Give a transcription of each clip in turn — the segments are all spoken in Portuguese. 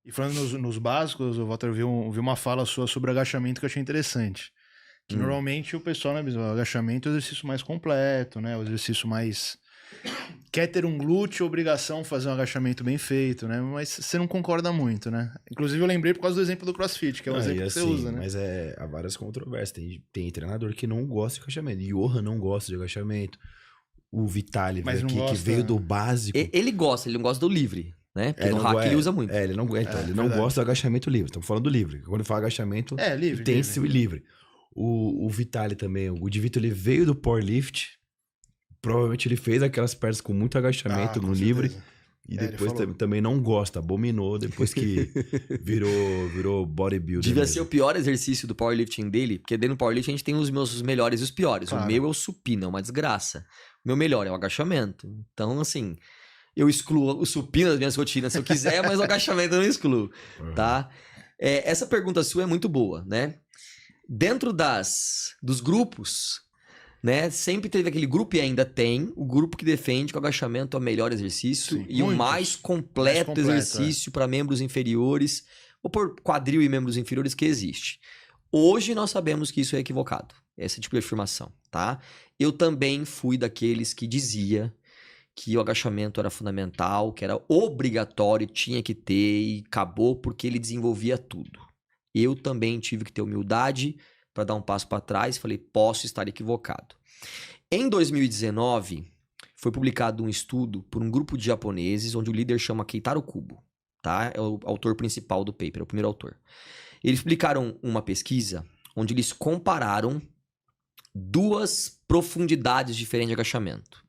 E falando nos básicos, o Walter viu uma fala sua sobre agachamento que eu achei interessante. Que normalmente o pessoal, né, o agachamento é o exercício mais completo, né? O exercício mais... Quer ter um glúteo, obrigação fazer um agachamento bem feito, né? Mas você não concorda muito, né? Inclusive eu lembrei por causa do exemplo do CrossFit, que é o exemplo que você usa, né? Mas há várias controvérsias. Tem treinador que não gosta de agachamento. Johan não gosta de agachamento. O Vitali que veio do básico. Ele não gosta do livre, né? Porque no hack ele usa muito. Ele não gosta do agachamento livre. Estamos falando do livre. Quando fala agachamento, tem esse livre. O Vitali também, o Di Vito, ele veio do powerlift. Provavelmente ele fez aquelas pernas com muito agachamento no livre. E depois também não gosta, abominou depois que virou bodybuilder. Devia ser o pior exercício do powerlifting dele, porque dentro do powerlifting a gente tem os meus melhores e os piores. Claro. O meu é o supino, é uma desgraça. O meu melhor é o agachamento. Então, assim, eu excluo o supino das minhas rotinas se eu quiser, mas o agachamento eu não excluo, tá? Essa pergunta sua é muito boa, né? Dentro dos grupos... Né? Sempre teve aquele grupo e ainda tem o grupo que defende que o agachamento é o melhor exercício. Sim, e o mais completo exercício para membros inferiores ou por quadril e membros inferiores que existe. Hoje nós sabemos que isso é equivocado, esse tipo de afirmação, tá? Eu também fui daqueles que dizia que o agachamento era fundamental, que era obrigatório, tinha que ter e acabou porque ele desenvolvia tudo. Eu também tive que ter humildade para dar um passo para trás, falei, posso estar equivocado. Em 2019, foi publicado um estudo por um grupo de japoneses, onde o líder chama Keitaro Kubo, tá? É o autor principal do paper, é o primeiro autor. Eles publicaram uma pesquisa onde eles compararam duas profundidades diferentes de agachamento.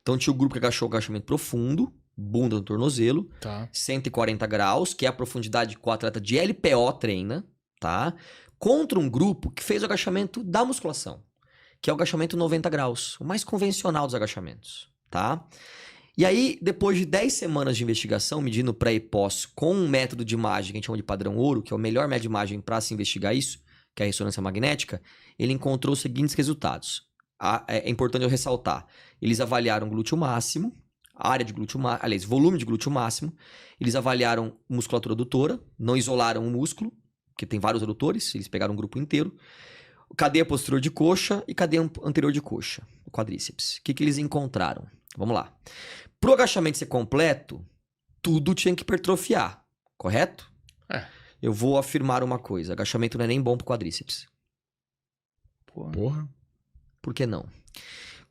Então tinha o grupo que agachou o agachamento profundo, bunda no tornozelo, 140 graus, que é a profundidade que o atleta de LPO treina, tá? Contra um grupo que fez o agachamento da musculação, que é o agachamento 90 graus, o mais convencional dos agachamentos, tá? E aí, depois de 10 semanas de investigação, medindo pré e pós com um método de imagem que a gente chama de padrão ouro, que é o melhor método de imagem para se investigar isso, que é a ressonância magnética, ele encontrou os seguintes resultados. É importante eu ressaltar. Eles avaliaram o glúteo máximo, área de glúteo máximo, aliás, volume de glúteo máximo, eles avaliaram musculatura adutora, não isolaram o músculo, porque tem vários adutores, eles pegaram um grupo inteiro, cadeia posterior de coxa e cadeia anterior de coxa, o quadríceps. O que eles encontraram? Vamos lá. Para o agachamento ser completo, tudo tinha que hipertrofiar, correto? Eu vou afirmar uma coisa, agachamento não é nem bom para o quadríceps. Porra. Por que não?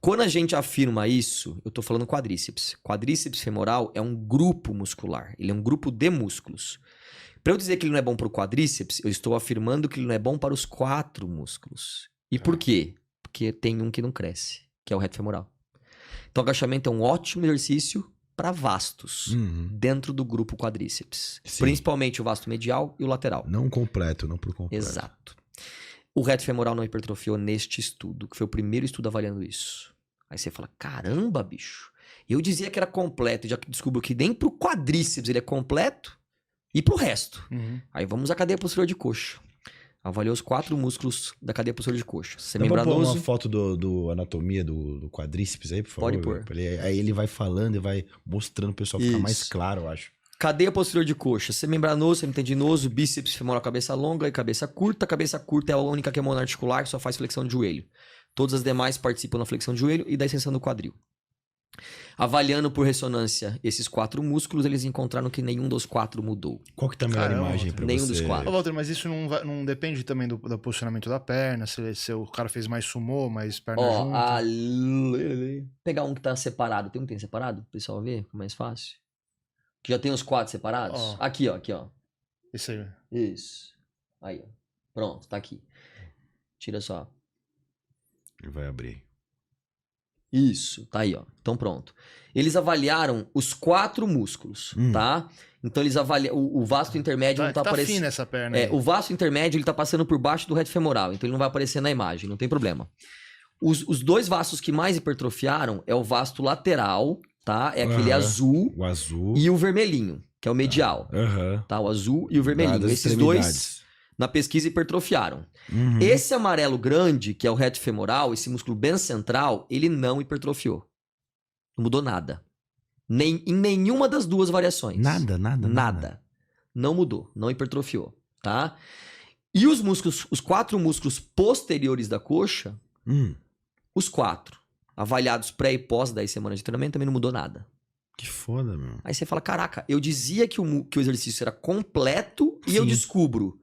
Quando a gente afirma isso, eu estou falando quadríceps. Quadríceps femoral é um grupo muscular, ele é um grupo de músculos. Para eu dizer que ele não é bom para o quadríceps, eu estou afirmando que ele não é bom para os 4 músculos. E por quê? Porque tem um que não cresce, que é o reto femoral. Então, o agachamento é um ótimo exercício para vastos, dentro do grupo quadríceps. Sim. Principalmente o vasto medial e o lateral. Não completo, não por completo. Exato. O reto femoral não hipertrofiou neste estudo, que foi o primeiro estudo avaliando isso. Aí você fala, caramba, bicho. Eu dizia que era completo, já que descobriu que nem pro quadríceps ele é completo. E pro resto. Aí vamos à cadeia posterior de coxa. Avaliou os 4 músculos da cadeia posterior de coxa. Semembranoso. Dá pra pôr uma foto do anatomia do quadríceps aí, por favor? Pode pôr. Aí ele vai falando e vai mostrando o pessoal ficar mais claro, eu acho. Cadeia posterior de coxa. Semembranoso, semitendinoso, bíceps femoral, cabeça longa e cabeça curta. Cabeça curta é a única que é monoarticular, que só faz flexão de joelho. Todas as demais participam da flexão de joelho e da extensão do quadril. Avaliando por ressonância esses 4 músculos, eles encontraram que nenhum dos 4 mudou. Qual que tá a melhor imagem pra nenhum você? Dos 4. Ô, Walter, mas isso não depende também do posicionamento da perna, se o cara fez mais sumô, mais perna junto? Pegar um que tá separado. Tem um que tem separado? O pessoal vê, fica mais fácil. Que já tem os 4 separados? Aqui, ó. Esse aí. Isso. Aí, ó. Pronto, tá aqui. Tira só. Ele vai abrir. Isso, tá aí, ó. Então pronto. Eles avaliaram os 4 músculos, tá? Então eles avaliam... O vasto intermédio não tá aparecendo... fina essa perna aí. O vasto intermédio, ele tá passando por baixo do reto femoral, então ele não vai aparecer na imagem, não tem problema. Os 2 vastos que mais hipertrofiaram é o vasto lateral, tá? É aquele azul, o azul e o vermelhinho, que é o medial. Tá? O azul e o vermelhinho. Esses 2... na pesquisa hipertrofiaram. Esse amarelo grande, que é o reto femoral, esse músculo bem central, ele não hipertrofiou. Não mudou nada. Em nenhuma das 2 variações. Nada. não mudou, não hipertrofiou, tá? E os 4 músculos posteriores da coxa, os 4, avaliados pré e pós 10 semanas de treinamento, também não mudou nada. Que foda, meu. Aí você fala, caraca, eu dizia que o exercício era completo e eu descubro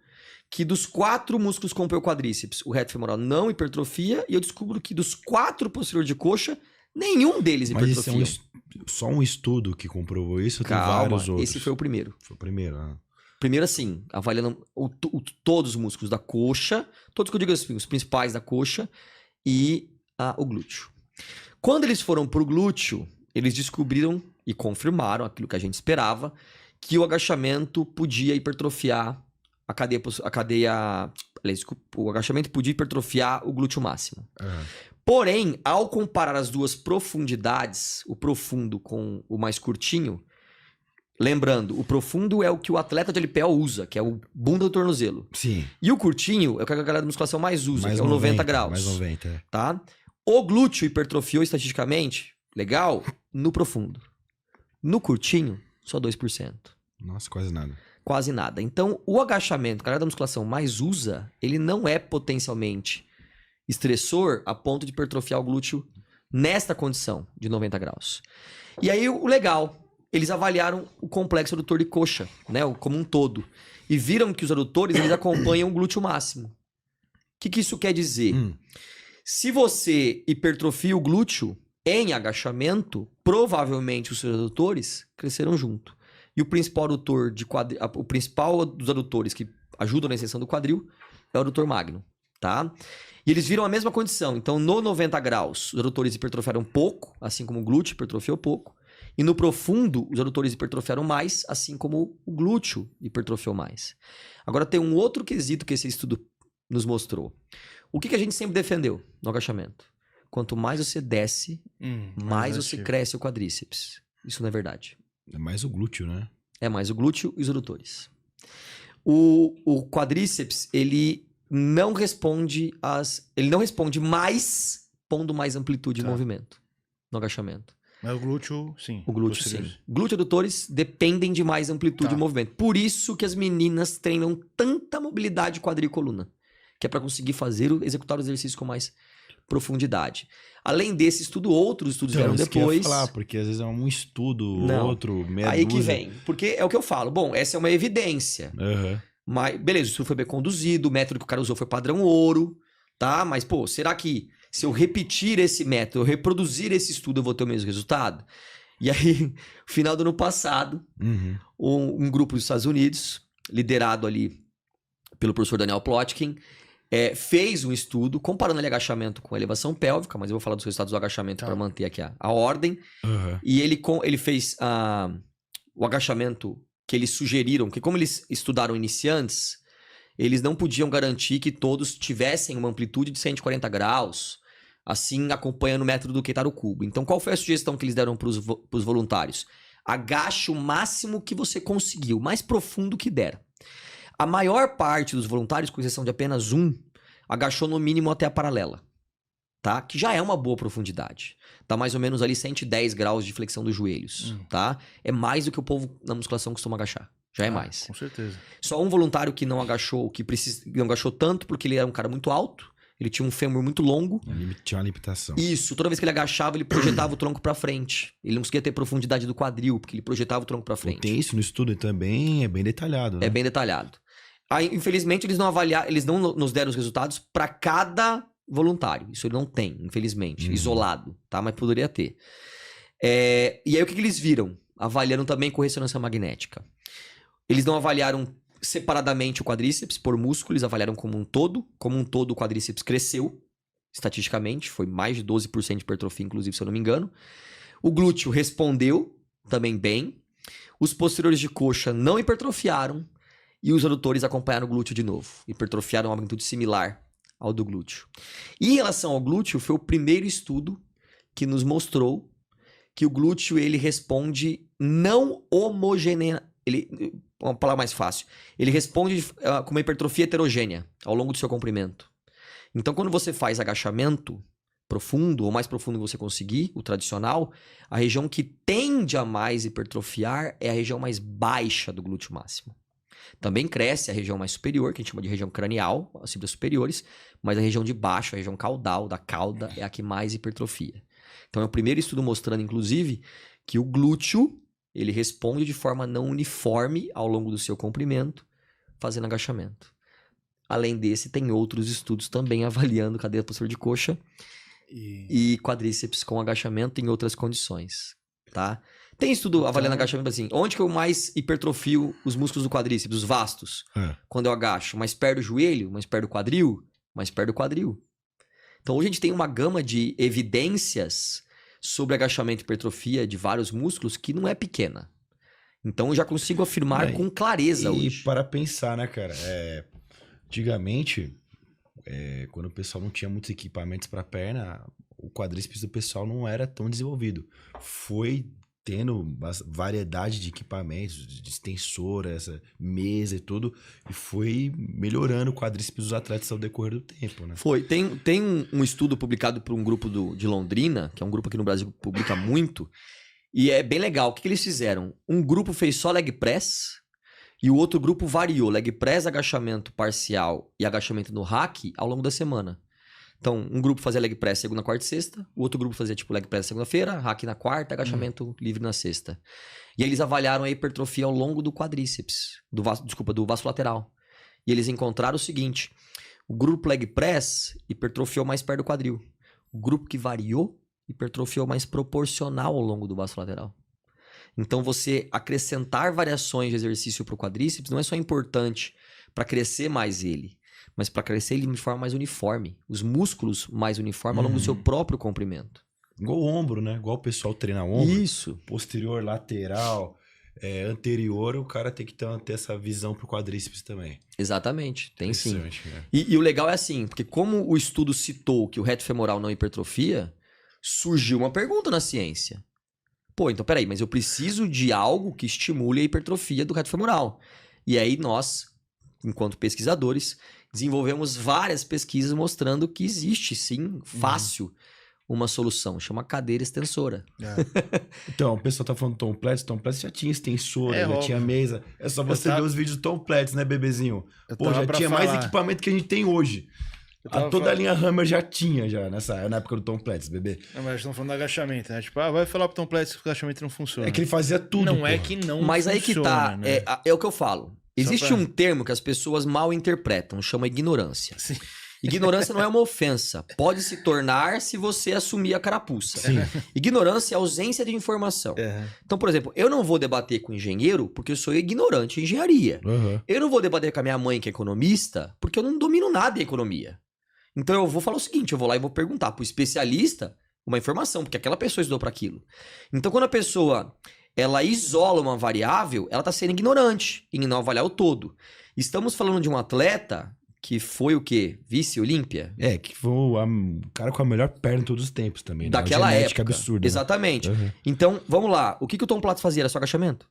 que dos 4 músculos que compõem o quadríceps, o reto femoral não hipertrofia, e eu descubro que dos 4 posteriores de coxa, nenhum deles hipertrofia. Mas esse é só um estudo que comprovou isso? Calma, tem vários outros? Esse foi o primeiro. Foi o primeiro, né? Primeiro assim, avaliando todos os músculos da coxa, todos que eu digo assim, os principais da coxa e o glúteo. Quando eles foram pro glúteo, eles descobriram e confirmaram aquilo que a gente esperava, que o agachamento podia hipertrofiar o agachamento podia hipertrofiar o glúteo máximo. Porém, ao comparar as duas profundidades, o profundo com o mais curtinho, lembrando, o profundo é o que o atleta de LPO usa, que é o bunda do tornozelo. Sim. E o curtinho é o que a galera da musculação mais usa, que é o 90 graus. Mais 90, é. Tá? O glúteo hipertrofiou estatisticamente, legal, no profundo. No curtinho, só 2%. Nossa, quase nada. Quase nada. Então, o agachamento que a galera da musculação mais usa, ele não é potencialmente estressor a ponto de hipertrofiar o glúteo nesta condição de 90 graus. E aí, o legal, eles avaliaram o complexo adutor de coxa, né, como um todo, e viram que os adutores, eles acompanham o glúteo máximo. O que isso quer dizer? Se você hipertrofia o glúteo em agachamento, provavelmente os seus adutores cresceram junto. E o principal adutor o principal dos adutores que ajudam na extensão do quadril é o adutor magno, tá? E eles viram a mesma condição. Então, no 90 graus, os adutores hipertrofiaram pouco, assim como o glúteo hipertrofiou pouco. E no profundo, os adutores hipertrofiaram mais, assim como o glúteo hipertrofiou mais. Agora, tem um outro quesito que esse estudo nos mostrou. O que a gente sempre defendeu no agachamento? Quanto mais você desce, mais você cresce o quadríceps. Isso não é verdade. É mais o glúteo, né? É mais o glúteo e os adutores. O quadríceps, ele não responde mais pondo mais amplitude de movimento no agachamento. Mas o glúteo, sim. O glúteo, sim. Glúteo e adutores dependem de mais amplitude de movimento. Por isso que as meninas treinam tanta mobilidade quadril e coluna. Que é para conseguir executar o exercício com mais profundidade. Além desse estudo, outros estudos vieram depois. Que eu ia falar, porque às vezes é um estudo, outro, meia Aí dúzia. que vem. Porque é o que eu falo. Bom, essa é uma evidência. Mas, beleza, o estudo foi bem conduzido, o método que o cara usou foi padrão ouro, tá? Mas, pô, será que se eu repetir esse método, eu reproduzir esse estudo, eu vou ter o mesmo resultado? E aí, no final do ano passado, um grupo dos Estados Unidos, liderado ali pelo professor Daniel Plotkin, fez um estudo comparando ali agachamento com elevação pélvica, mas eu vou falar dos resultados do agachamento para manter aqui a ordem. E ele fez o agachamento que eles sugeriram, que como eles estudaram iniciantes, eles não podiam garantir que todos tivessem uma amplitude de 140 graus, assim acompanhando o método do Keitaro Kubo. Então, qual foi a sugestão que eles deram para os voluntários? Agache o máximo que você conseguiu, o mais profundo que der. A maior parte dos voluntários, com exceção de apenas um, agachou no mínimo até a paralela, tá? Que já é uma boa profundidade. Dá mais ou menos ali 110 graus de flexão dos joelhos, tá? É mais do que o povo na musculação costuma agachar. Já é mais. Com certeza. Só um voluntário que não agachou, não agachou tanto, porque ele era um cara muito alto, ele tinha um fêmur muito longo. Ele tinha uma limitação. Isso, toda vez que ele agachava, ele projetava o tronco pra frente. Ele não conseguia ter profundidade do quadril, porque ele projetava o tronco pra frente. Tem isso no estudo também, é bem detalhado, né? É bem detalhado. Aí, infelizmente, eles não nos deram os resultados para cada voluntário. Isso ele não tem, infelizmente, isolado, tá? Mas poderia ter. E aí, o que eles viram? Avaliaram também com ressonância magnética. Eles não avaliaram separadamente o quadríceps por músculo, eles avaliaram como um todo. Como um todo, o quadríceps cresceu, estatisticamente, foi mais de 12% de hipertrofia, inclusive, se eu não me engano. O glúteo respondeu também bem. Os posteriores de coxa não hipertrofiaram. E os adutores acompanharam o glúteo de novo. Hipertrofiaram uma magnitude similar ao do glúteo. E em relação ao glúteo, foi o primeiro estudo que nos mostrou que o glúteo ele responde não homogeneamente. Uma palavra mais fácil. Ele responde com uma hipertrofia heterogênea ao longo do seu comprimento. Então, quando você faz agachamento profundo, ou mais profundo que você conseguir, o tradicional, a região que tende a mais hipertrofiar é a região mais baixa do glúteo máximo. Também cresce a região mais superior, que a gente chama de região cranial, as fibras superiores, mas a região de baixo, a região caudal, da cauda, é a que mais hipertrofia. Então é o primeiro estudo mostrando, inclusive, que o glúteo, ele responde de forma não uniforme ao longo do seu comprimento, fazendo agachamento. Além desse, tem outros estudos também avaliando cadeia posterior de coxa e quadríceps com agachamento em outras condições, tá? Tem estudo avaliando agachamento assim, onde que eu mais hipertrofio os músculos do quadríceps, os vastos? Quando eu agacho, mais perto do joelho, mais perto do quadril, mais perto do quadril. Então hoje a gente tem uma gama de evidências sobre agachamento e hipertrofia de vários músculos que não é pequena. Então eu já consigo afirmar com clareza hoje. E para pensar, né, cara? Antigamente, quando o pessoal não tinha muitos equipamentos para perna, o quadríceps do pessoal não era tão desenvolvido. Foi tendo variedade de equipamentos, de extensora, essa mesa e tudo, e foi melhorando o quadríceps dos atletas ao decorrer do tempo, né? Foi. Tem um estudo publicado por um grupo de Londrina, que é um grupo aqui no Brasil que publica muito, e é bem legal. O que eles fizeram? Um grupo fez só leg press e o outro grupo variou leg press, agachamento parcial e agachamento no hack ao longo da semana. Então, um grupo fazia leg press segunda, quarta e sexta. O outro grupo fazia tipo leg press segunda-feira, hack na quarta, agachamento livre na sexta. E aí eles avaliaram a hipertrofia ao longo do quadríceps, do vasto lateral. E eles encontraram o seguinte: o grupo leg press hipertrofiou mais perto do quadril. O grupo que variou hipertrofiou mais proporcional ao longo do vasto lateral. Então, você acrescentar variações de exercício para o quadríceps não é só importante para crescer mais ele, mas para crescer ele de forma mais uniforme. Os músculos mais uniformes ao longo do seu próprio comprimento. Igual o ombro, né? Igual o pessoal treina ombro. Isso. Posterior, lateral, anterior, o cara tem que ter essa visão pro quadríceps também. Exatamente, tem sim. Né? E o legal é assim, porque como o estudo citou que o reto femoral não hipertrofia, surgiu uma pergunta na ciência. Pô, então peraí, mas eu preciso de algo que estimule a hipertrofia do reto femoral. E aí nós, enquanto pesquisadores, desenvolvemos várias pesquisas mostrando que existe, sim, fácil, uma solução. Chama cadeira extensora. Então, o pessoal tá falando Tom Platz já tinha extensora, já tinha mesa. É só você ver os vídeos do Tom Platz, né, bebezinho? Pô, já tinha mais equipamento que a gente tem hoje. Toda a linha Hammer já tinha, na época do Tom Platz, bebê. Não, mas estão falando do agachamento, né? Tipo, vai falar pro Tom Platz que o agachamento não funciona. É que ele fazia tudo, Não é que não mas funciona, aí que tá, né? é o que eu falo. Existe um termo que as pessoas mal interpretam, chama ignorância. Sim. Ignorância não é uma ofensa. Pode se tornar se você assumir a carapuça. Sim. Ignorância é ausência de informação. Então, por exemplo, eu não vou debater com engenheiro porque eu sou ignorante em engenharia. Eu não vou debater com a minha mãe, que é economista, porque eu não domino nada em economia. Então eu vou falar o seguinte, eu vou lá e vou perguntar pro especialista uma informação, porque aquela pessoa estudou para aquilo. Então quando a pessoa ela isola uma variável, ela tá sendo ignorante em não avaliar o todo. Estamos falando de um atleta que foi o quê? Vice-olímpia? Que foi o cara com a melhor perna de todos os tempos também. Daquela época. Absurda. Exatamente. Então, vamos lá. O que o Tom Platz fazia? Era só agachamento?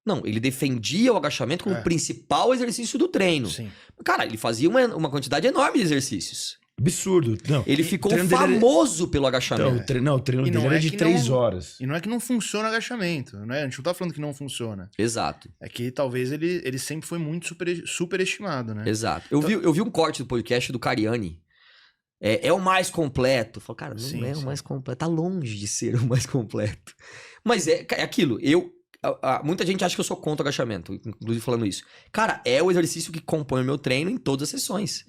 Não, ele defendia o agachamento como o principal exercício do treino. Sim. Cara, ele fazia uma quantidade enorme de exercícios. Absurdo. Não. Ele ficou famoso pelo agachamento. O treino dele era de 3 horas. E não é que não funciona o agachamento, né? A gente não tá falando que não funciona. Exato. É que talvez ele sempre foi muito superestimado, né? Exato. Eu vi um corte do podcast do Cariani. É o mais completo. Eu falo, cara, não é o mais completo. Tá longe de ser o mais completo. Mas é aquilo. Muita gente acha que eu sou contra o agachamento, inclusive falando isso. Cara, é o exercício que compõe o meu treino em todas as sessões.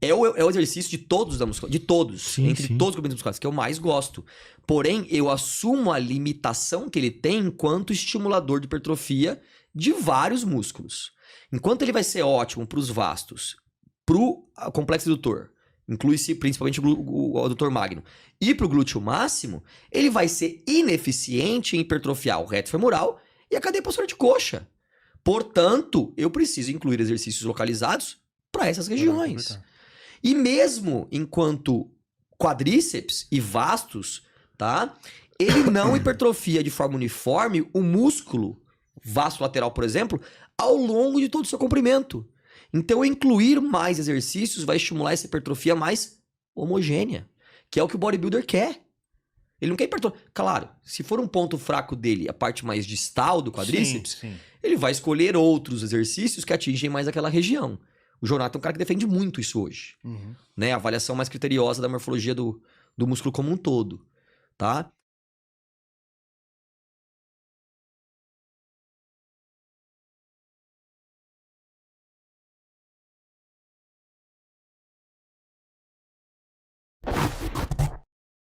É o exercício de todos da musculação, de todos, entre todos os complementos musculares, que eu mais gosto. Porém, eu assumo a limitação que ele tem enquanto estimulador de hipertrofia de vários músculos. Enquanto ele vai ser ótimo para os vastos, para o complexo adutor, inclui-se principalmente o adutor magno, e para o glúteo máximo, ele vai ser ineficiente em hipertrofiar o reto femoral e a cadeia posterior de coxa. Portanto, eu preciso incluir exercícios localizados para essas regiões. E mesmo enquanto quadríceps e vastos, tá? Ele não hipertrofia de forma uniforme o músculo vasto lateral, por exemplo, ao longo de todo o seu comprimento. Então, incluir mais exercícios vai estimular essa hipertrofia mais homogênea, que é o que o bodybuilder quer. Ele não quer hipertrofia. Claro, se for um ponto fraco dele, a parte mais distal do quadríceps, ele vai escolher outros exercícios que atingem mais aquela região. O Jonathan é um cara que defende muito isso hoje. Né? A avaliação mais criteriosa da morfologia do músculo como um todo. Tá?